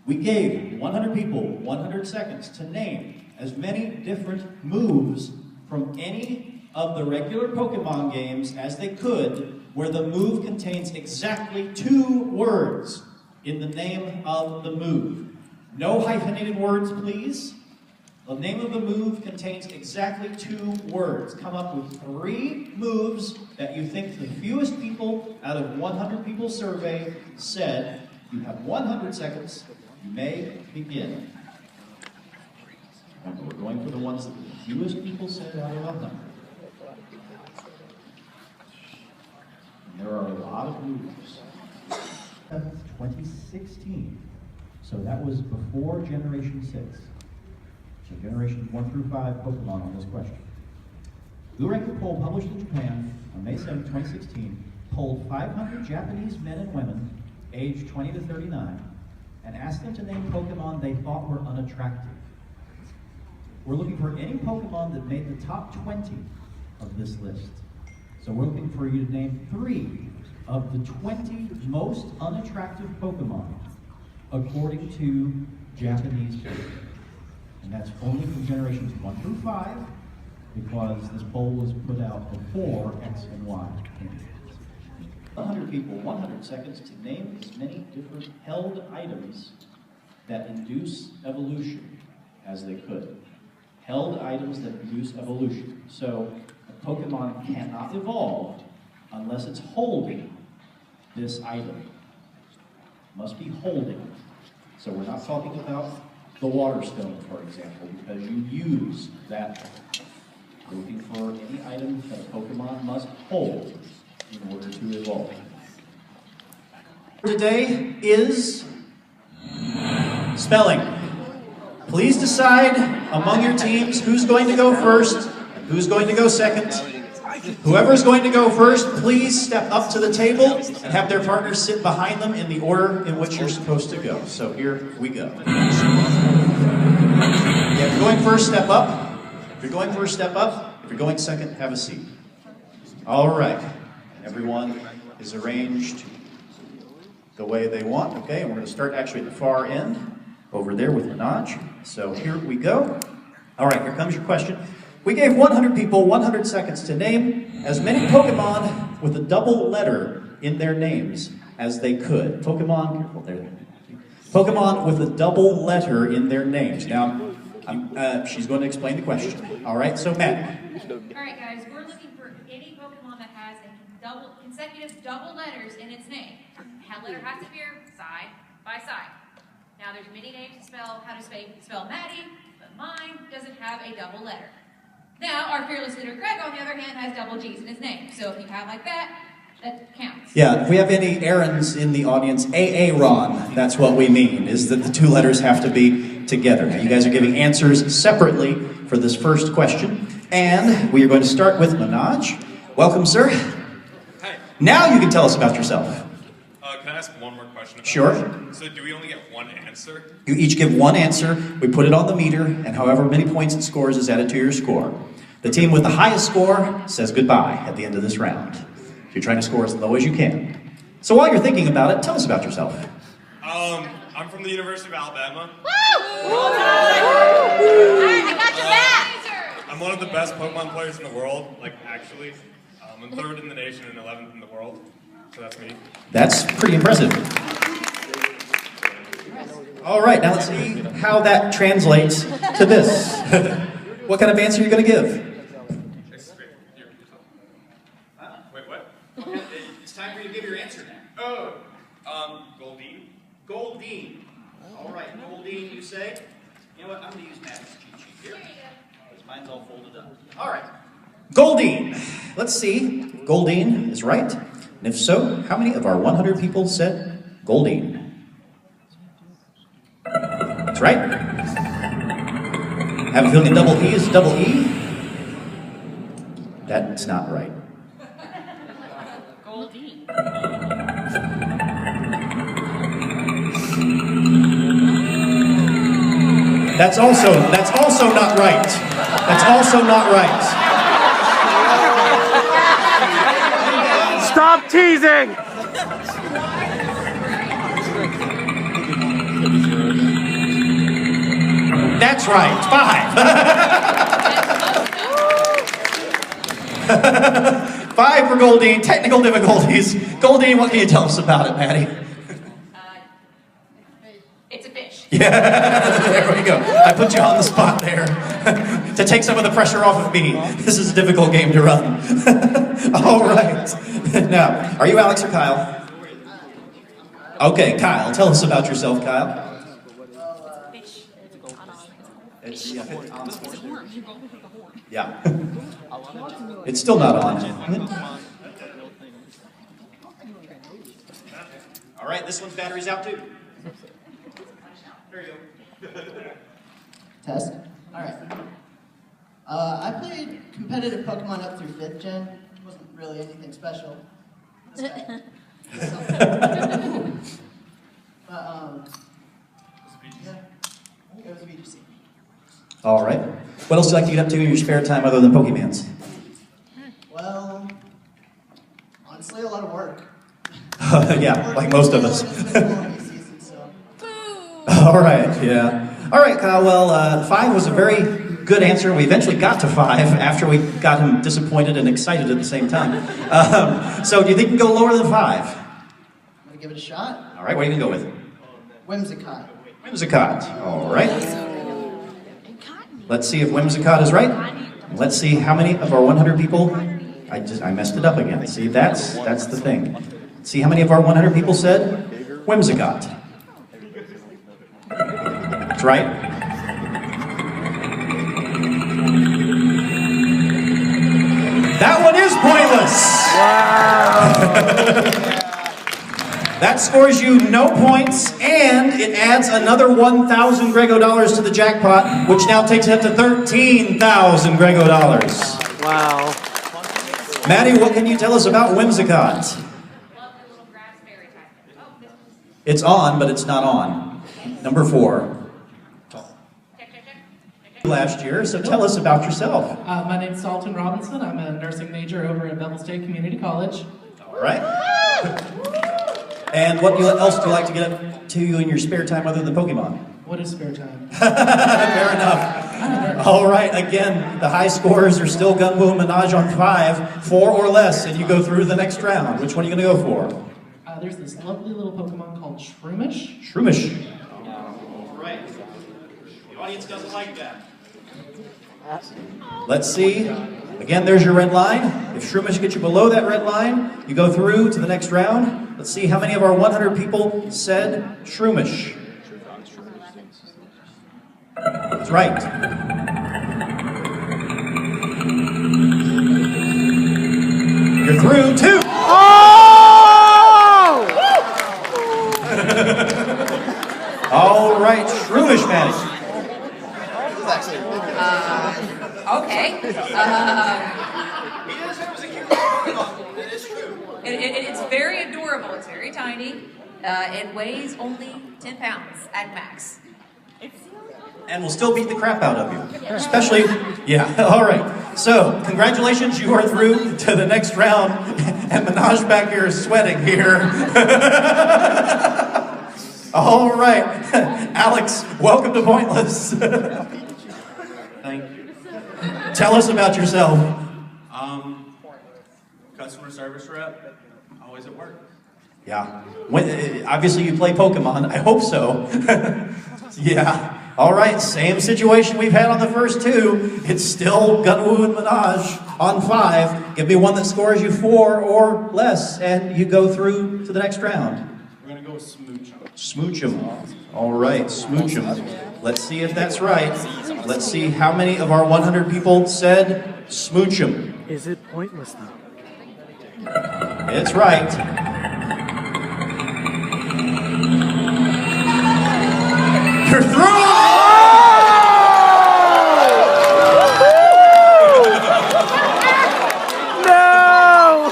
We gave 100 people 100 seconds to name as many different moves from any of the regular Pokemon games as they could, where the move contains exactly 2 words in the name of the move. No hyphenated words, please. The name of the move contains exactly 2 words. Come up with 3 moves that you think the fewest people out of 100 people surveyed said. You have 100 seconds. You may begin. Remember, we're going for the ones that the fewest people said out of 100. And there are a lot of moves. 2016. So that was before Generation 6. So generations 1 through 5 Pokemon on this question. Who ranked the poll published in Japan on May 7, 2016, polled 500 Japanese men and women aged 20 to 39 and asked them to name Pokemon they thought were unattractive. We're looking for any Pokemon that made the top 20 of this list. So we're looking for you to name 3 of the 20 most unattractive Pokemon according to Japanese people. And that's only from generations 1 through 5, because this poll was put out before X and Y came. 100 people, 100 seconds to name as many different held items that induce evolution as they could. Held items that induce evolution. So a Pokemon cannot evolve unless it's holding this item. It must be holding it. So we're not talking about the water stone, for example, because you use that. We're looking for any item that a Pokemon must hold in order to evolve. Today is spelling. Please decide among your teams who's going to go first, who's going to go second. Whoever's going to go first, please step up to the table and have their partners sit behind them in the order in which you're supposed to go. So here we go. Yeah, if you're going first, step up. If you're going first, step up. If you're going second, have a seat. All right. Everyone is arranged the way they want. Okay, and we're going to start actually at the far end, over there with Manoj. So here we go. All right, here comes your question. We gave 100 people 100 seconds to name as many Pokemon with a double letter in their names as they could. Pokemon with a double letter in their names. Now, she's going to explain the question. All right, so Matt. All right, guys, we're looking for any Pokemon that has a consecutive double letters in its name. That letter has to appear side by side. Now, there's many names to spell how to spell Maddie, but mine doesn't have a double letter. Now, our fearless leader Greg, on the other hand, has double G's in his name. So if you have like that, that counts. Yeah, if we have any Aarons in the audience, Aaron, that's what we mean, is that the 2 letters have to be together. Now, you guys are giving answers separately for this first question. And we are going to start with Manoj. Welcome, sir. Hi. Now you can tell us about yourself. Can I ask one more question about Sure. this? So do we only get one answer? You each give 1 answer, we put it on the meter, and however many points it scores is added to your score. The team with the highest score says goodbye at the end of this round. You're trying to score as low as you can. So while you're thinking about it, tell us about yourself. I'm from the University of Alabama. Woo! I got your back! I'm one of the best Pokemon players in the world, like actually. I'm 3rd in the nation and 11th in the world. So that's me. That's pretty impressive. All right, now let's see how that translates to this. What kind of answer are you going to give? Wait, what? It's time for you to give your answer now. Goldeen. Goldeen. All right, Goldeen, you say? You know what, I'm going to use Matt's cheat sheet here, because mine's all folded up. All right, Goldeen. Let's see, Goldeen is right. And if so, how many of our 100 people said Goldeen? That's right. Have a feeling a double E is double E? That's not right. Goldeen. That's also not right. That's also not right. Stop teasing! That's right, 5. 5 for Goldine. Technical difficulties. Goldine, what can you tell us about it, Maddie? It's a fish. Yeah, there we go. I put you on the spot there to take some of the pressure off of me. This is a difficult game to run. All right. Now, are you Alex or Kyle? Okay, Kyle. Tell us about yourself, Kyle. Fish. Yeah. It's still not on. All right, this one's battery's out too. There you go. Test. All right. I played competitive Pokemon up through 5th gen. Wasn't really anything special. This guy. But yeah, it was a VGC. All right. What else do you like to get up to in your spare time other than Pokemans? Well, honestly, a lot of work. Yeah, like most of us. Season, so. All right, yeah. All right, Kyle, well, 5 was a very good answer. We eventually got to 5 after we got him disappointed and excited at the same time. So do you think you can go lower than 5? I'm gonna give it a shot. All right, what are you going to go with? Whimsicott. Whimsicott. All right. Let's see if Whimsicott is right. Let's see how many of our 100 people... I messed it up again. See, that's the thing. See how many of our 100 people said Whimsicott. That's right. That one is pointless. Wow. That scores you no points, and it adds another 1,000 Grego dollars to the jackpot, which now takes it up to 13,000 Grego dollars. Wow. Maddie, what can you tell us about Whimsicott? Love the little grass berry type. Oh, this one's... It's on, but it's not on. Number 4. Check. Last year, so tell us about yourself. My name's Dalton Robinson. I'm a nursing major over at Bevel State Community College. All right. And what else do you like to get up to in your spare time other than Pokemon? What is spare time? Fair enough. All right, again, the high scores are still Gunwoo and Minaj on 5, 4 or less, and you go through the next round. Which one are you going to go for? There's this lovely little Pokemon called Shroomish. Shroomish. All right. The audience doesn't like that. Let's see. Again, there's your red line. If Shroomish gets you below that red line, you go through to the next round. Let's see how many of our 100 people said Shroomish. That's right. You're through 2. Oh! All right, Shroomish, Maddie. Okay. It's very adorable. It's very tiny. It weighs only 10 pounds at max. And we'll still beat the crap out of you. Especially, yeah, all right. So, congratulations, you are through to the next round. And Minaj back here is sweating here. All right. Alex, welcome to Pointless. Thank you. Tell us about yourself. Customer service rep, always at work. Yeah. Obviously, you play Pokemon. I hope so. Yeah. All right. Same situation we've had on the first 2. It's still Gunwoo and Minaj on 5. Give me one that scores you 4 or less, and you go through to the next round. We're gonna go with Smooch. Smooch 'em. All right. Smooch 'em. Let's see if that's right. Let's see how many of our 100 people said smooch 'em. Is it pointless though? It's right. You're through! No!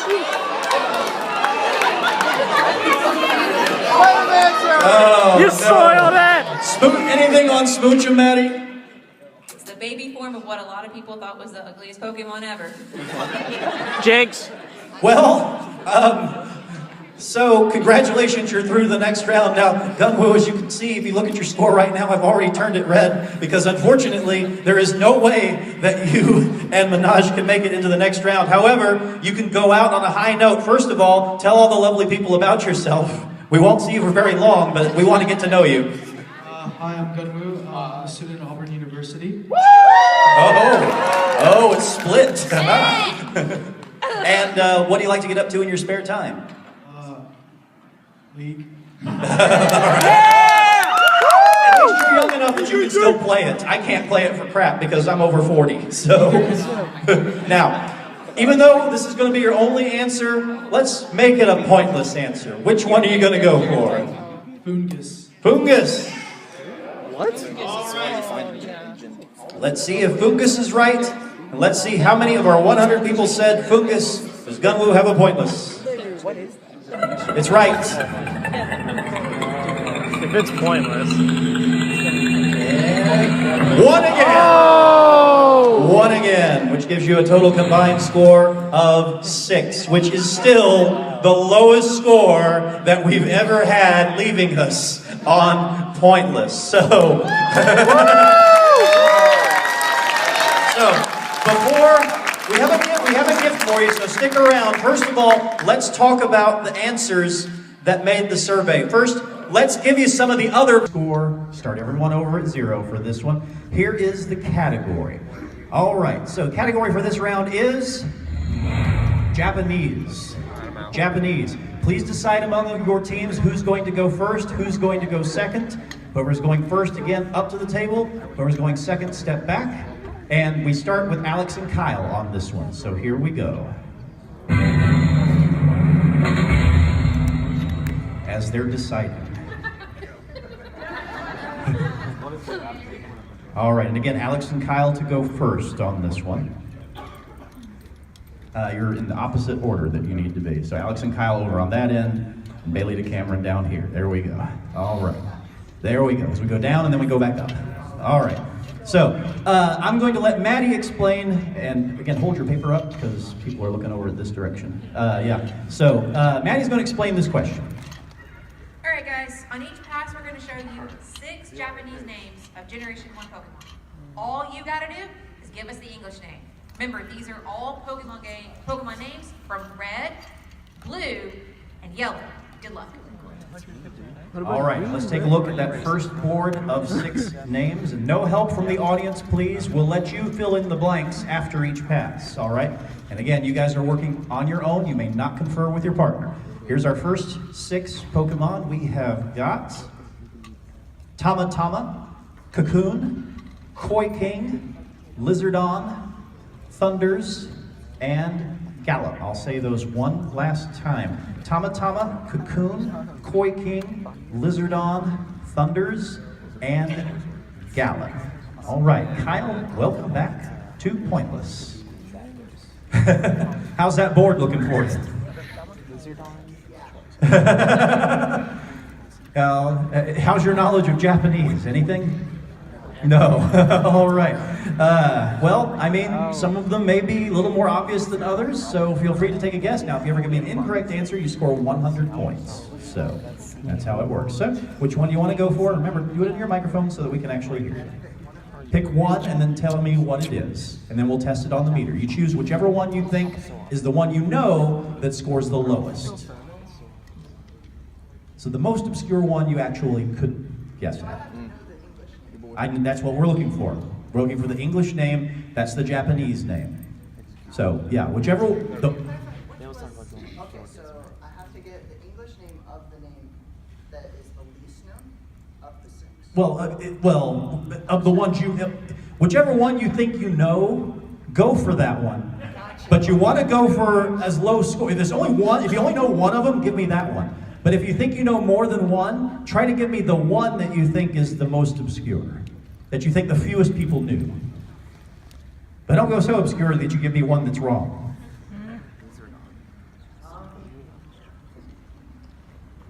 Oh, You no. soiled it! Anything on smooch 'em, Maddie? It's the baby form of what a lot of people thought was the ugliest Pokemon ever. Jinx. Well, So, congratulations, you're through to the next round. Now, Gunwoo, as you can see, if you look at your score right now, I've already turned it red because unfortunately, there is no way that you and Minaj can make it into the next round. However, you can go out on a high note. First of all, tell all the lovely people about yourself. We won't see you for very long, but we want to get to know you. Hi, I'm Gunwoo. I'm a student at Auburn University. Oh, it's split. And what do you like to get up to in your spare time? League. At least you're young enough that you can still play it. I can't play it for crap because I'm over 40. So now, even though this is going to be your only answer, let's make it a pointless answer. Which one are you going to go for? Fungus. Fungus. What? Let's see if Fungus is right. And let's see how many of our 100 people said Fungus. Does Gunwoo have a pointless? What is that? It's right. If it's pointless. One again. Oh! One again, which gives you a total combined score of 6, which is still the lowest score that we've ever had leaving us on pointless. So, before we have a gift for you, so stick around. First of all, let's talk about the answers that made the survey. First, let's give you some of the other score. Start everyone over at 0 for this one. Here is the category. All right, so category for this round is Japanese. Japanese. Please decide among your teams who's going to go first, who's going to go second. Whoever's going first, again, up to the table. Whoever's going second, step back. And we start with Alex and Kyle on this one. So here we go. As they're deciding. All right, and again, Alex and Kyle to go first on this one. You're in the opposite order that you need to be. So Alex and Kyle over on that end, and Bailey to Cameron down here. There we go. All right. There we go. So we go down and then we go back up. All right. So I'm going to let Maddie explain, and again, hold your paper up because people are looking over at this direction. So Maddie's going to explain this question. All right, guys. On each pass, we're going to show you 6 Japanese names of Generation 1 Pokemon. All you got to do is give us the English name. Remember, these are all Pokemon names from red, blue, and yellow. Good luck. All right, let's take a look at that first board of 6 names. And no help from the audience, please. We'll let you fill in the blanks after each pass, all right? And again, you guys are working on your own. You may not confer with your partner. Here's our first 6 Pokemon. We have got Tamatama, Cocoon, Koi King, Lizardon, Thunders, and Gallop. I'll say those one last time. Tamatama, Cocoon, Koi King, Lizardon, Thunders, and Gallop. All right, Kyle, welcome back to Pointless. How's that board looking for you? How's your knowledge of Japanese? Anything? No. All right. Well, I mean, some of them may be a little more obvious than others, so feel free to take a guess. Now, if you ever give me an incorrect answer, you score 100 points. So that's how it works. So which one do you want to go for? Remember, do it in your microphone so that we can actually hear you. Pick one and then tell me what it is, and then we'll test it on the meter. You choose whichever one you think is the one you know that scores the lowest. So the most obscure one you actually could guess at. That's what we're looking for. We're looking for the English name, that's the Japanese name. So, yeah, whichever... Okay, so I have to get the English name of the name that is the least known of the 6. Well, of the ones you... Whichever one you think you know, go for that one. But you want to go for as low score. If there's only one, if you only know one of them, give me that one. But if you think you know more than one, try to give me the one that you think is the most obscure, that you think the fewest people knew. But don't go so obscure that you give me one that's wrong.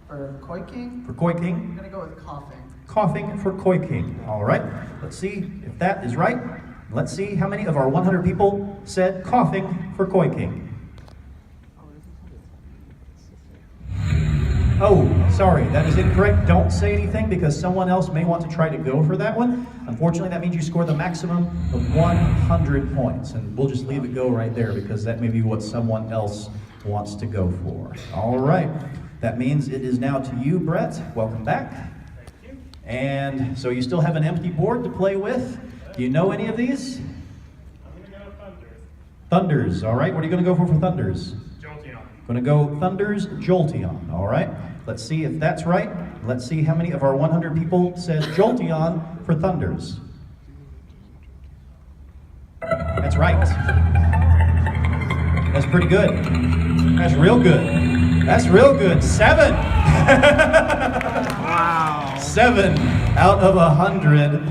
For Koi King? For Koi King? I'm going to go with coughing. Coughing for Koi King. All right, let's see if that is right. Let's see how many of our 100 people said coughing for Koi King. Oh, sorry, that is incorrect. Don't say anything because someone else may want to try to go for that one. Unfortunately, that means you score the maximum of 100 points. And we'll just leave it go right there because that may be what someone else wants to go for. All right, that means it is now to you, Brett. Welcome back. And so you still have an empty board to play with. Do you know any of these? I'm gonna go Thunders. Thunders, all right. What are you gonna go for Thunders? Jolteon. Gonna go Thunders Jolteon, all right? Let's see if that's right. Let's see how many of our 100 people said Jolteon for Thunders. That's right. That's pretty good. That's real good. That's real good. 7. Wow. 7 out of 100.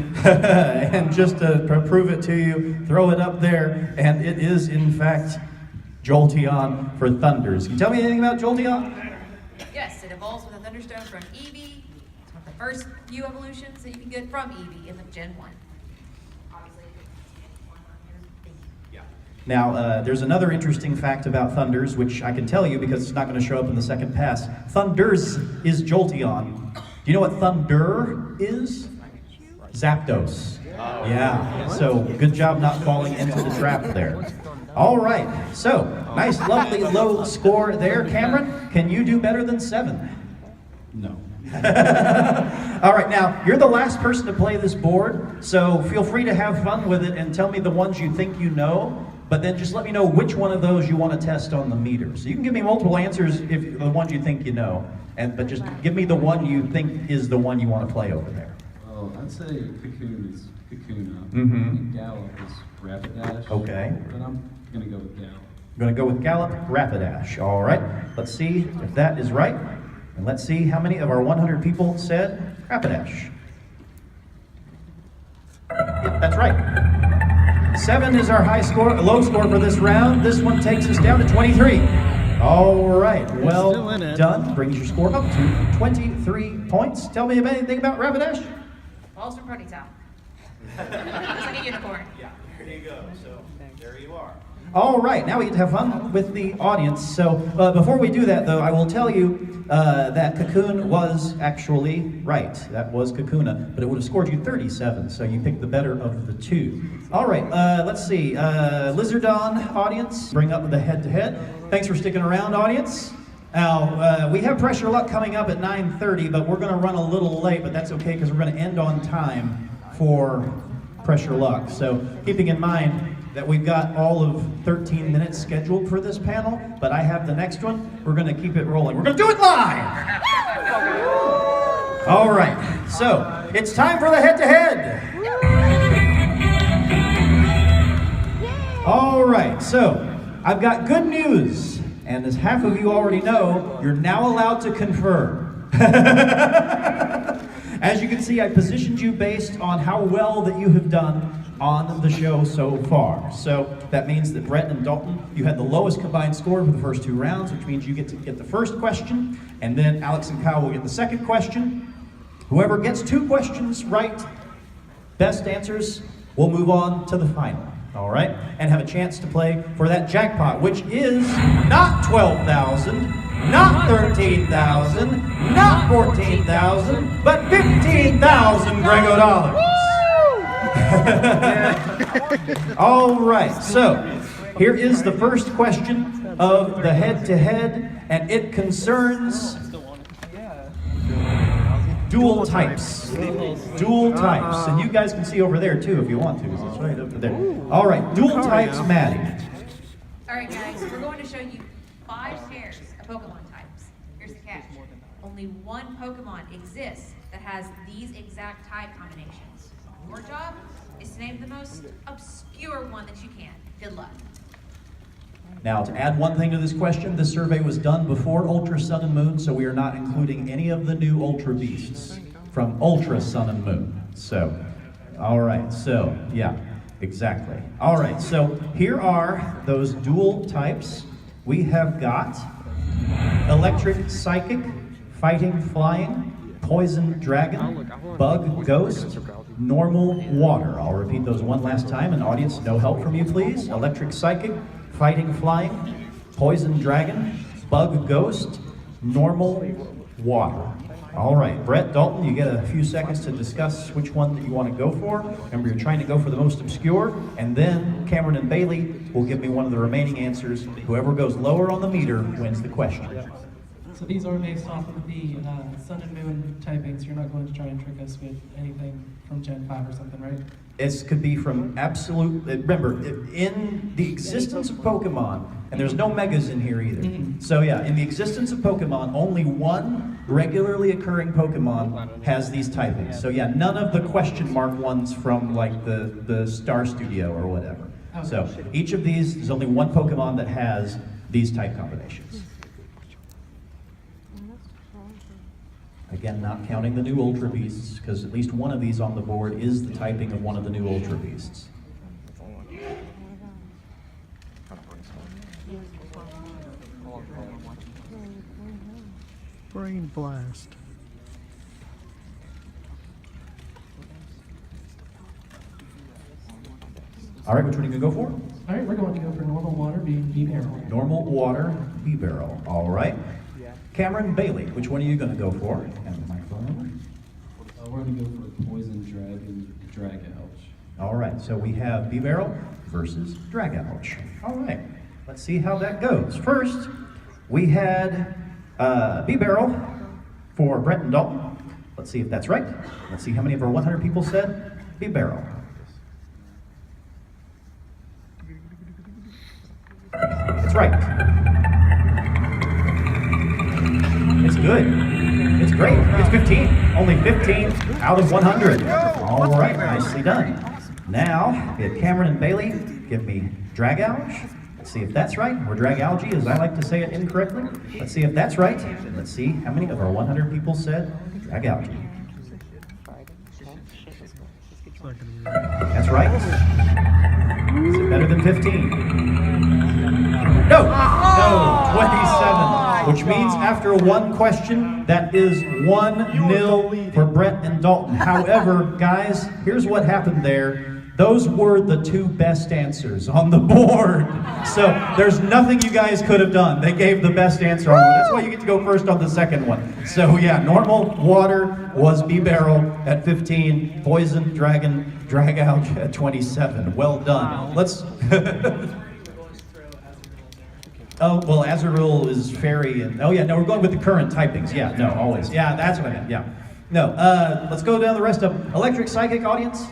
And just to prove it to you, throw it up there, and it is in fact Jolteon for Thunders. Can you tell me anything about Jolteon? Yes, it evolves with a Thunderstone from Eevee. It's one of the first few evolutions that you can get from Eevee in the Gen 1. Obviously, it's one on here. Thank you. Now, there's another interesting fact about Thunders, which I can tell you because it's not going to show up in the second pass. Thunders is Jolteon. Do you know what Thunder is? Zapdos. Yeah, so good job not falling into the trap there. All right, so nice, lovely low score there. Cameron, can you do better than 7? No. All right, now, you're the last person to play this board, so feel free to have fun with it and tell me the ones you think you know, but then just let me know which one of those you want to test on the meter. So you can give me multiple answers if the ones you think you know, but just give me the one you think is the one you want to play over there. Well, I'd say Cocoon is Kakuna, Mhm. and Gallop is Rapidash. Okay. But I'm gonna go with Gallop. I'm going to go with Gallop Rapidash. All right, let's see if that is right. And let's see how many of our 100 people said Rapidash. Yep, that's right. 7 is our low score for this round. This one takes us down to 23. All right, well done. Brings your score up to 23 points. Tell me anything about Rapidash. Falls from Ponytail. It's like a unicorn. Yeah, there you go. So there you are. All right, now we get to have fun with the audience. So before we do that, though, I will tell you that Cocoon was actually right. That was Kakuna, but it would have scored you 37, so you picked the better of the two. All right, let's see. Lizardon audience, bring up the head-to-head. Thanks for sticking around, audience. Now, we have Pressure Luck coming up at 9:30, but we're going to run a little late, but that's okay because we're going to end on time for Pressure Luck. So keeping in mind that we've got all of 13 minutes scheduled for this panel, but I have the next one. We're going to keep it rolling. We're going to do it live! All right, so it's time for the head-to-head. All right, so I've got good news, and as half of you already know, you're now allowed to confirm. As you can see, I positioned you based on how well that you have done on the show so far. So that means that Brett and Dalton, you had the lowest combined score for the first 2 rounds, which means you get to get the first question, and then Alex and Kyle will get the second question. Whoever gets 2 questions right, best answers, will move on to the final. All right, and have a chance to play for that jackpot, which is not 12,000, not 13,000, not 14,000, but 15,000 Grego dollars. All right, so here is the first question of the head-to-head, and it concerns dual types. Dual types. And you guys can see over there too if you want to. It's right over there. All right, dual types, Maddie. All right, guys, we're going to show you 5 pairs of Pokemon types. Here's the catch. Only one Pokemon exists that has these exact type combinations. Your job is to name the most obscure one that you can. Good luck. Now, to add one thing to this question, this survey was done before Ultra Sun and Moon, so we are not including any of the new Ultra Beasts from Ultra Sun and Moon. So, all right, so, yeah, exactly. All right, so here are those dual types. We have got Electric Psychic, Fighting Flying, Poison Dragon, Bug Ghost, Normal Water. I'll repeat those one last time, and audience, no help from you, please. Electric Psychic, Fighting Flying, Poison Dragon, Bug Ghost, Normal water. All right, Brett, Dalton, you get a few seconds to discuss which one that you want to go for. Remember, you're trying to go for the most obscure, and then Cameron and Bailey will give me one of the remaining answers. Whoever goes lower on the meter wins the question. So these are based off of the Sun and Moon typings. You're not going to try and trick us with anything from Gen 5 or something, right? It could be from absolute, remember, in the existence of Pokemon, and there's no megas in here either. So yeah, in the existence of Pokemon, only one regularly occurring Pokemon has these typings. So yeah, none of the question mark ones from like the Star Studio or whatever. So each of these, there's only one Pokemon that has these type combinations. Again, not counting the new Ultra Beasts, because at least one of these on the board is the typing of one of the new Ultra Beasts. Brain blast. All right, which one are you going to go for? All right, we're going to go for normal water being B-Barrel. Normal water, B-Barrel. All right. Cameron, Bailey, which one are you going to go for? And the microphone over. We're going to go for Poison Dragon Drag Ouch. All right, so we have B-Barrel versus Drag Ouch. All right, let's see how that goes. First, we had B-Barrel for Brett and Dalton. Let's see if that's right. Let's see how many of our 100 people said B-Barrel. It's right. It's good. It's great. It's 15. Only 15 out of 100. All right, nicely done. Now, we have Cameron and Bailey give me Drag Ouch. Let's see if that's right, or Drag Algae, as I like to say it incorrectly. Let's see if that's right. Let's see how many of our 100 people said Drag Algae. That's right. Is it better than 15? No, 27, which means after one question, that is 1-0 for Brett and Dalton. However, guys, here's what happened there. Those were the two best answers on the board. So there's nothing you guys could have done. They gave the best answer on one. That's why you get to go first on the second one. So yeah, normal water was B-Barrel at 15, Poison Dragon Drag Out at 27. Well done. Let's... Oh, well, Azurill is fairy, and oh yeah, no, we're going with the current typings. Yeah, no, always. Yeah, that's what I meant, yeah. No, let's go down the rest of them. Electric Psychic audience?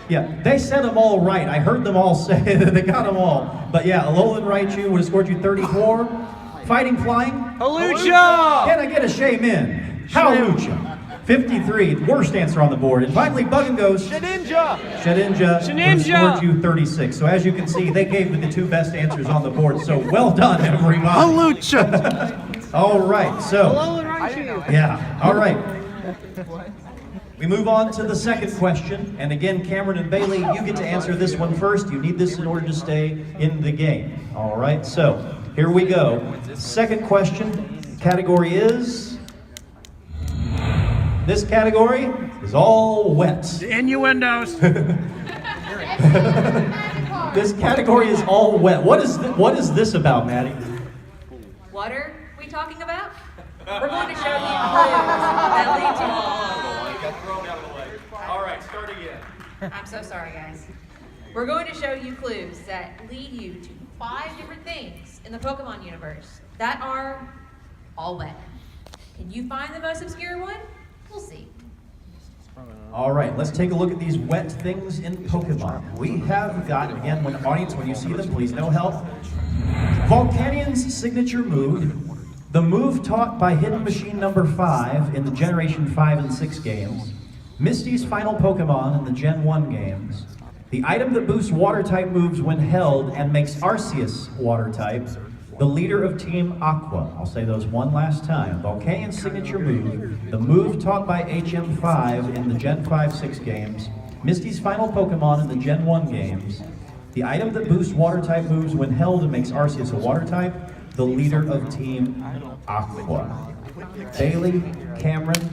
Yeah, they said them all right. I heard them all say that they got them all. But yeah, Alolan Raichu would have scored you 34. Fighting Flying? Halucha! Can I get a Shaymin? Halucha. 53, worst answer on the board. And finally, Bug and Ghost. Shedinja! Shedinja scored you 36. So as you can see, they gave me the two best answers on the board. So well done, everybody. Halucha! All right, so. Alolan Raichu! Yeah, all right. We move on to the second question. And again, Cameron and Bailey, you get to answer this one first. You need this in order to stay in the game. All right, so here we go. Second question, category is... This category is all wet. Innuendos! This category is all wet. What is this about, Maddie? What are we talking about? We're going to show you clues that lead to... All right, start again. I'm so sorry, guys. We're going to show you clues that lead you to 5 different things in the Pokemon universe that are all wet. Can you find the most obscure one? We'll see. All right, let's take a look at these wet things in Pokemon. We have got, again, when audience, when you see them, please no help. Volcanion's signature move, the move taught by Hidden Machine number 5 in the Generation 5 and 6 games, Misty's final Pokemon in the Gen 1 games, the item that boosts Water-type moves when held and makes Arceus Water-type, the leader of Team Aqua. I'll say those one last time. Volcanion's signature move, the move taught by HM5 in the Gen 5-6 games, Misty's final Pokemon in the Gen 1 games, the item that boosts Water-type moves when held and makes Arceus a Water-type, the leader of Team Aqua. Bailey, Cameron,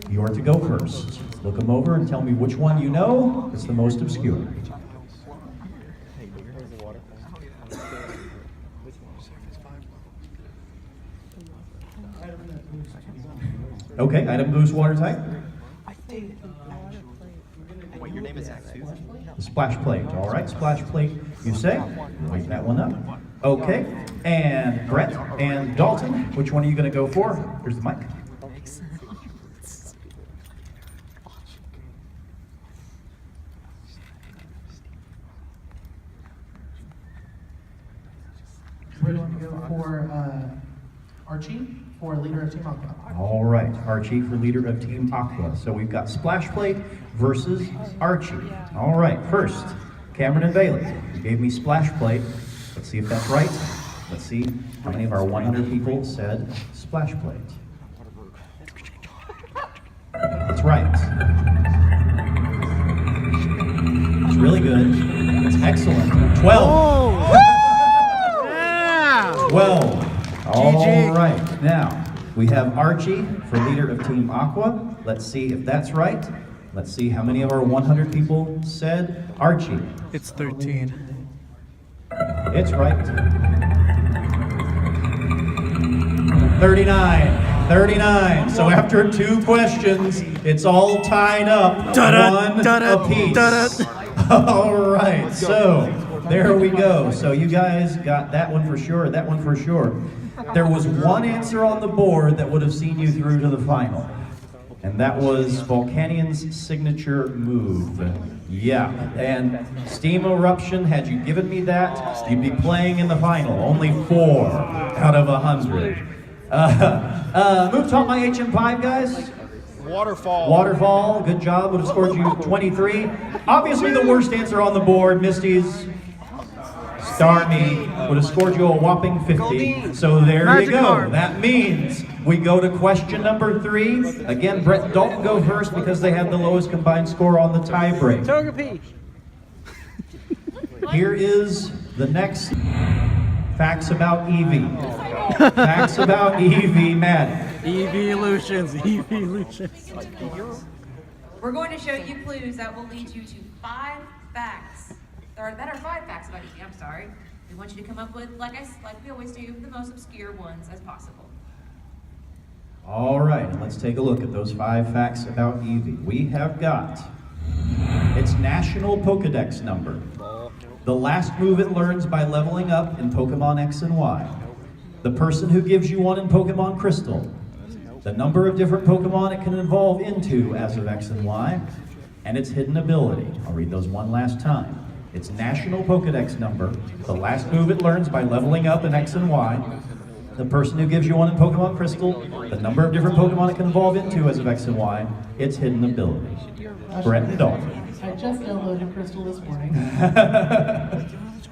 you are to go first. Look them over and tell me which one you know is the most obscure. Okay, item Goose water type. Wait, your name is Susan? The splash plate. All right, splash plate, you say? Wait that one up. Okay, and Brett and Dalton, which one are you going to go for? Here's the mic. We're going to go for Archie for leader of Team Aqua. All right, Archie for leader of Team Aqua. So we've got splash plate versus Archie. All right, first, Cameron and Bailey. You gave me splash plate. Let's see if that's right. Let's see how many of our 100 people said splash plate. That's right. It's really good. It's excellent. 12. 12. All right. Now, we have Archie for leader of Team Aqua. Let's see if that's right. Let's see how many of our 100 people said Archie. It's 13. It's right. 39. 39. So after 2 questions, it's all tied up. One apiece. All right. So there we go. So you guys got that one for sure, that one for sure. There was one answer on the board that would have seen you through to the final. And that was Volcanion's signature move. Yeah, and Steam Eruption, had you given me that, you'd be playing in the final. Only 4 out of 100. Move taught my HM5, guys. Waterfall. Waterfall, good job, would have scored you 23. Obviously the worst answer on the board, Misty's Starmie, would have scored you a whopping 50. So there you go. That means we go to question number 3. Again, Brett and Dalton go first because they have the lowest combined score on the tiebreak. Here is the next facts about Eevee. Facts about Eevee, Matt. Evolutions. We're going to show you clues that will lead you to 5 facts, or that are 5 facts about Eevee. I'm sorry. We want you to come up with, like we always do, the most obscure ones as possible. All right, let's take a look at those 5 facts about Eevee. We have got its national Pokedex number, the last move it learns by leveling up in Pokemon X and Y, the person who gives you one in Pokemon Crystal, the number of different Pokemon it can evolve into as of X and Y, and its hidden ability. I'll read those one last time. Its national Pokedex number, the last move it learns by leveling up in X and Y, the person who gives you one in Pokemon Crystal, the number of different Pokemon it can evolve into as of X and Y, its hidden ability. Brett and Dalton. I just downloaded Crystal this morning. I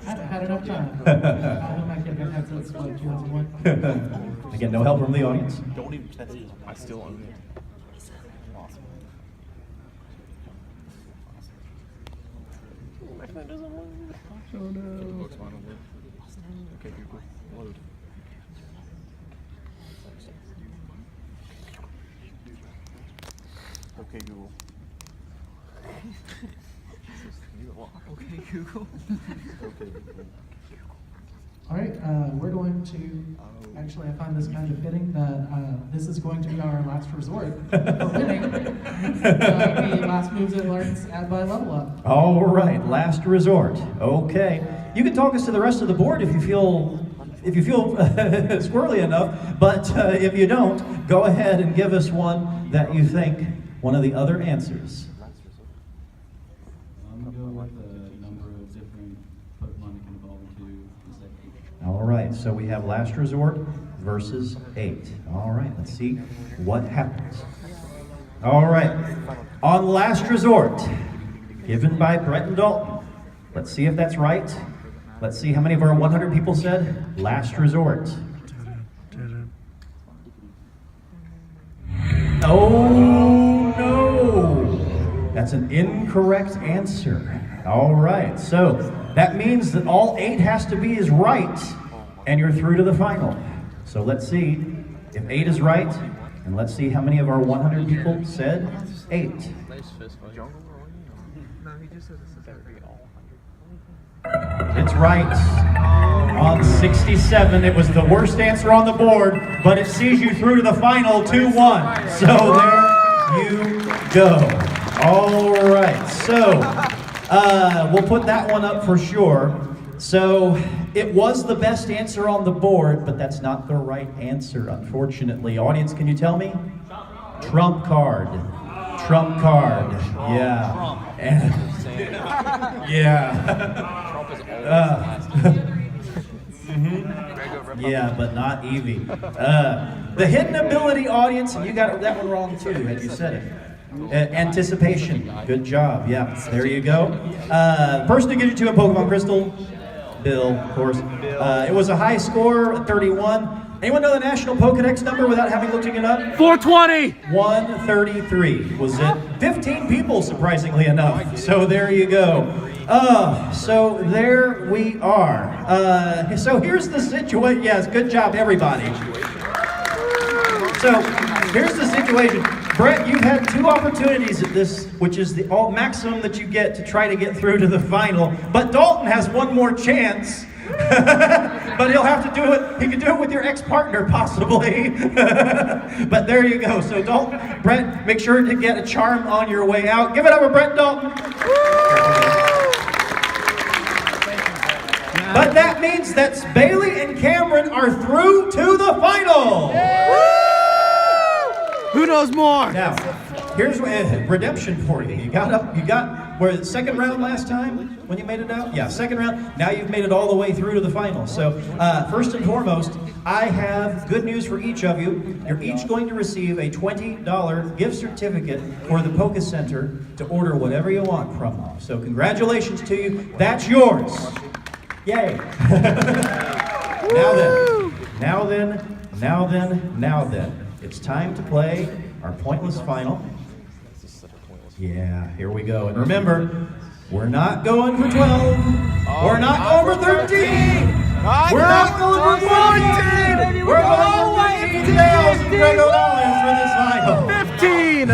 haven't had enough time. I know my kid had since like 2001. Again, no help from the audience. Don't even test it. I still own it. Awesome. Oh no. Okay, Google. Load. Okay, Google. Okay, Google. Okay, Google. All right, we're going to, actually I find this kind of fitting that this is going to be our last resort for winning. The last moves it learns add by level up. All right, last resort. Okay. You can talk us to the rest of the board if you feel squirrely enough, but if you don't, go ahead and give us one that you think, one of the other answers. I'm going to go with the number of different Pokemon it can evolve into. Is that 8? All right, so we have last resort versus 8. All right, let's see what happens. All right, on last resort, given by Brett and Dalton. Let's see if that's right. Let's see how many of our 100 people said last resort. Oh no, that's an incorrect answer. All right, so that means that all 8 has to be is right, and you're through to the final. So let's see if 8 is right, and let's see how many of our 100 people said 8. It's right on 67. It was the worst answer on the board, but it sees you through to the final 2-1. So there you go. All right, so we'll put that one up for sure. So it was the best answer on the board, but that's not the right answer, unfortunately. Audience, can you tell me? Trump card. Trump card. Yeah. Yeah. Trump is always the last. Yeah, but not Evie. The hidden ability, audience, and you got that one wrong too, had you said it. Anticipation. Good job. Yeah, there you go. Person to get you to a Pokemon Crystal, Bill, of course. It was a high score, 31. Anyone know the national Pokedex number without having looking it up? 420! 133 was it. 15 people, surprisingly enough. So there you go. So there we are. So here's the situation. Yes, good job, everybody. So here's the situation. Brett, you've had 2 opportunities at this, which is the maximum that you get to try to get through to the final. But Dalton has one more chance. But he'll have to do it. He can do it with your ex-partner, possibly. But there you go. So Dalton, Brett, make sure to get a charm on your way out. Give it up for Brett Dalton. But that means that Bailey and Cameron are through to the final. Who knows more? Now, here's redemption for you. You got where the second round last time when you made it out? Yeah, second round. Now you've made it all the way through to the final. So first and foremost, I have good news for each of you. You're each going to receive a $20 gift certificate for the Poke Center to order whatever you want from them. So congratulations to you. That's yours. Yay. Now then. It's time to play our pointless final. Yeah, here we go. And remember, we're not going for 12. We're not going for 13. We're not going for 14. We're going for $15,000 for this final. 15.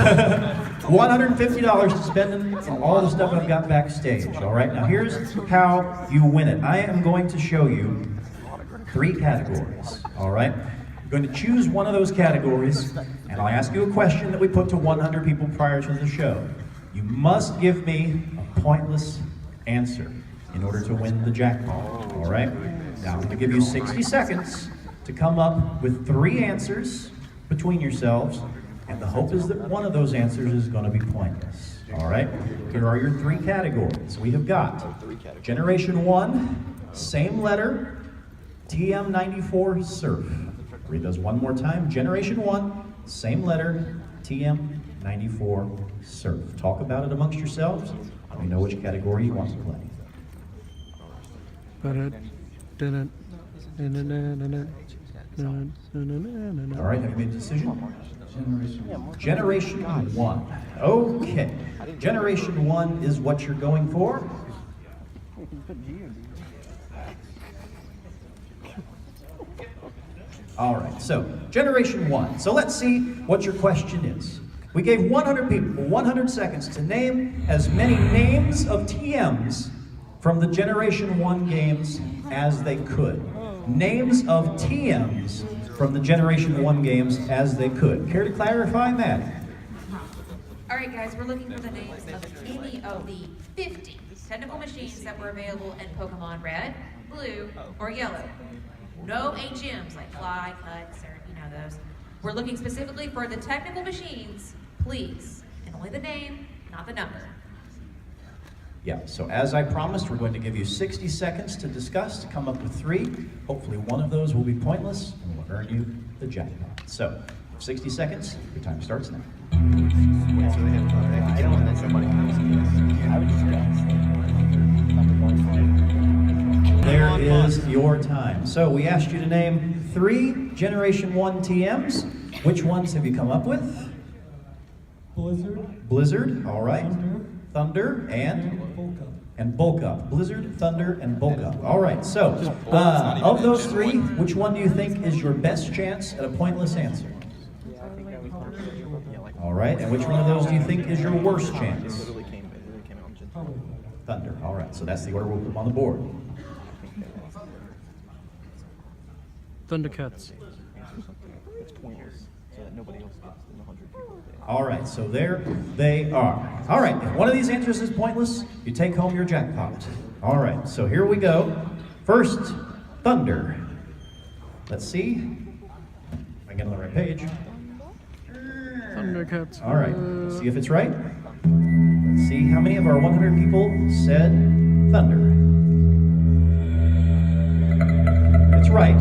$150 to spend on all the stuff I've got backstage. All right, now here's how you win it. I am going to show you 3 categories. All right. Going to choose one of those categories, and I'll ask you a question that we put to 100 people prior to the show. You must give me a pointless answer in order to win the jackpot, all right? Now, I'm going to give you 60 seconds to come up with 3 answers between yourselves, and the hope is that one of those answers is going to be pointless, all right? Here are your 3 categories. We have got Generation 1, same letter, TM94 Surf. Read those one more time. Generation 1, same letter, TM94 Surf. Talk about it amongst yourselves. Let me know which category you want to play. All right, have you made a decision? Generation 1. Okay. Generation 1 is what you're going for. All right, so Generation 1. So let's see what your question is. We gave 100 people 100 seconds to name as many names of TMs from the Generation 1 games as they could. Names of TMs from the Generation 1 games as they could. Care to clarify, Maddie? All right, guys, we're looking for the names of any of the 50 technical machines that were available in Pokemon Red, Blue, or Yellow. No HMs like Fly, Cut, or those. We're looking specifically for the technical machines, please. And only the name, not the number. Yeah, so as I promised, we're going to give you 60 seconds to discuss, to come up with 3. Hopefully one of those will be pointless and will earn you the jackpot. So, 60 seconds, your time starts now. There is your time. So we asked you to name 3 Generation 1 TMs. Which ones have you come up with? Blizzard, all right. Thunder, and Bulk Up. Blizzard, Thunder, and Bulk Up. All right, so of those 3, which one do you think is your best chance at a pointless answer? All right, and which one of those do you think is your worst chance? Thunder. All right, so that's the order we'll put them on the board. Thundercats. It's pointless, so that nobody else gets the 100 people. All right, so there they are. All right, if one of these answers is pointless, you take home your jackpot. All right, so here we go. First, Thunder. Let's see. If I get on the right page. Thundercats. All right, let's see if it's right. Let's see how many of our 100 people said Thunder. It's right.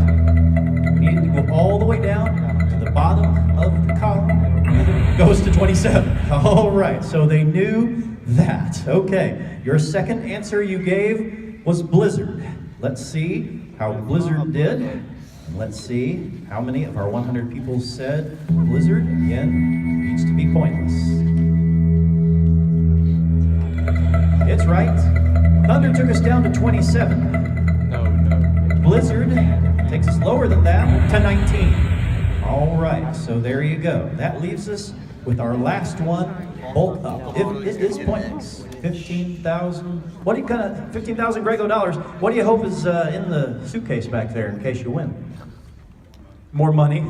We need to go all the way down to the bottom of the column. It goes to 27. All right, so they knew that. Okay, your second answer you gave was Blizzard. Let's see how Blizzard did. And let's see how many of our 100 people said Blizzard. Again, needs to be pointless. It's right. Thunder took us down to 27. No. Blizzard takes us lower than that to 19. All right, so there you go. That leaves us with our last one, Bulk Up. If it is pointless, 15,000. What do you 15,000 Grego dollars? What do you hope is in the suitcase back there in case you win? More money.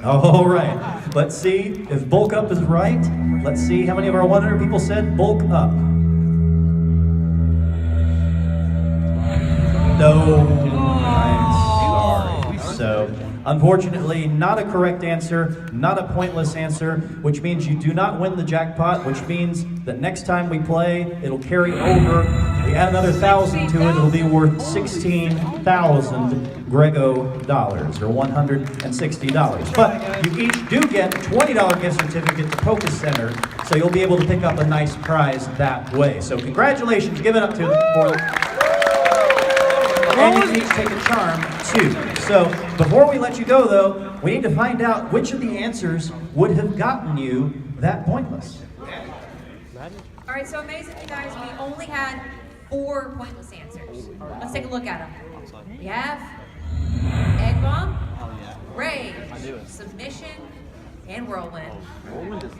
All right, let's see if Bulk Up is right. Let's see how many of our 100 people said Bulk Up. No, I'm sorry. So, unfortunately, not a correct answer, not a pointless answer, which means you do not win the jackpot, which means that next time we play, it'll carry over. We add another 1,000 to it, it'll be worth 16,000 Grego dollars, or $160. But you each do get a $20 gift certificate to Poker Center, so you'll be able to pick up a nice prize that way. So congratulations, give it up to them for them. And you can each take a charm, too. So, before we let you go, though, we need to find out which of the answers would have gotten you that pointless. All right, so amazingly, guys, we only had 4 pointless answers. Let's take a look at them. We have Egg Bomb, Rage, Submission, and Whirlwind.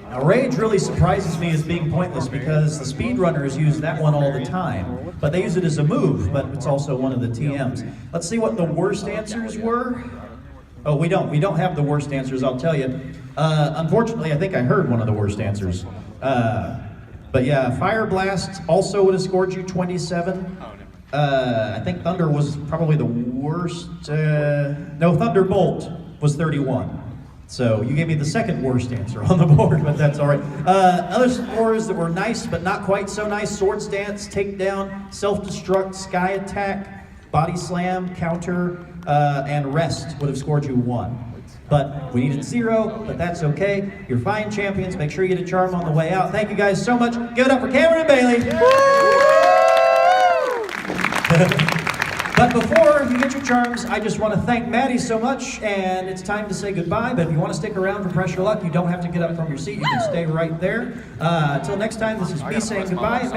Now, Rage really surprises me as being pointless because the speedrunners use that one all the time. But they use it as a move, but it's also one of the TMs. Let's see what the worst answers were. Oh, we don't have the worst answers, I'll tell you. Unfortunately, I think I heard one of the worst answers. But yeah, Fire Blast also would have scored you 27. I think Thunder was probably the worst. No, Thunderbolt was 31. So you gave me the second worst answer on the board, but that's all right. Other scores that were nice, but not quite so nice: Swords Dance, Takedown, Self-Destruct, Sky Attack, Body Slam, Counter, and Rest would have scored you 1. But we needed 0, but that's okay. You're fine, champions. Make sure you get a charm on the way out. Thank you guys so much. Give it up for Cameron and Bailey. But before you get your charms, I just want to thank Maddie so much, and it's time to say goodbye. But if you want to stick around for Pressure Luck, you don't have to get up from your seat. You can stay right there. Until next time, this is me saying goodbye.